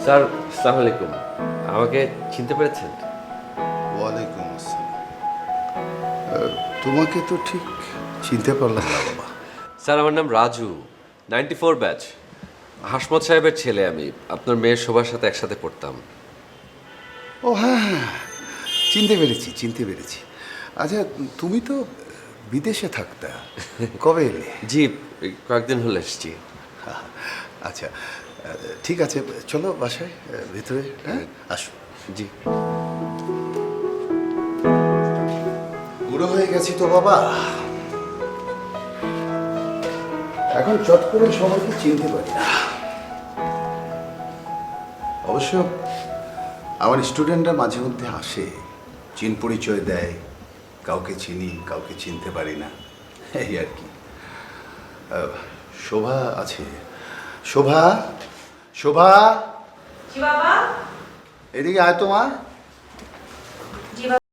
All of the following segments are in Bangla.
স্যার, আসসালামু আলাইকুম। আমাকে চিনতে পেরেছেন? ওয়ালাইকুম আসসালাম। তোমাকে তো ঠিক চিনতে পারলাম না বাবা। স্যার, আমার নাম রাজু, 94 ব্যাচ। হাসমত সাহেবের ছেলে আমি। আপনার মেয়ের শোভার সাথে একসাথে পড়তাম। ও হ্যাঁ হ্যাঁ, চিনতে পেরেছি। আচ্ছা, তুমি তো বিদেশে থাকতা, কবে এলে? জি, এই কয়েকদিন হলো এসছি। আচ্ছা, ঠিক আছে, চলো বাসায়, ভিতরে। হ্যাঁ, আসো। জি। বুড়ো হয়ে গেছি তো বাবা, এখন চট করে সবাইকে চিনতে পারি না। অবশ্য আমার স্টুডেন্টরা মাঝে মধ্যে আসে, চিন পরিচয় দেয়, কাউকে চিনি কাউকে চিনতে পারি না, এই আর কি। শোভা আছে। শোভা, শোভা, জি বাবা। এদিকে আয় তো মা। জি বাবা।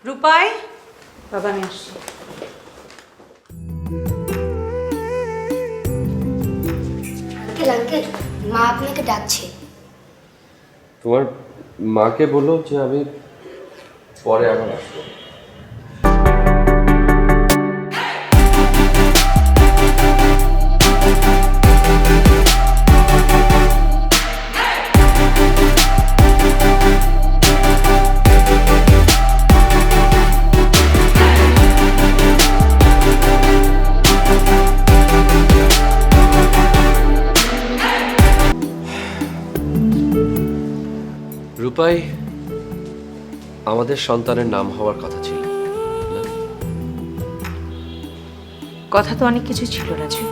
রূপাই, বাবা আমি আসছি। আঙ্কেল আঙ্কেল, মা আপনাকে ডাকছে। তোমার মাকে বলো যে আমি পরে আবার আসবো। রূপাই আমাদের সন্তানের নাম হওয়ার কথা ছিল না? কথা তো অনেক কিছু ছিল রাজু।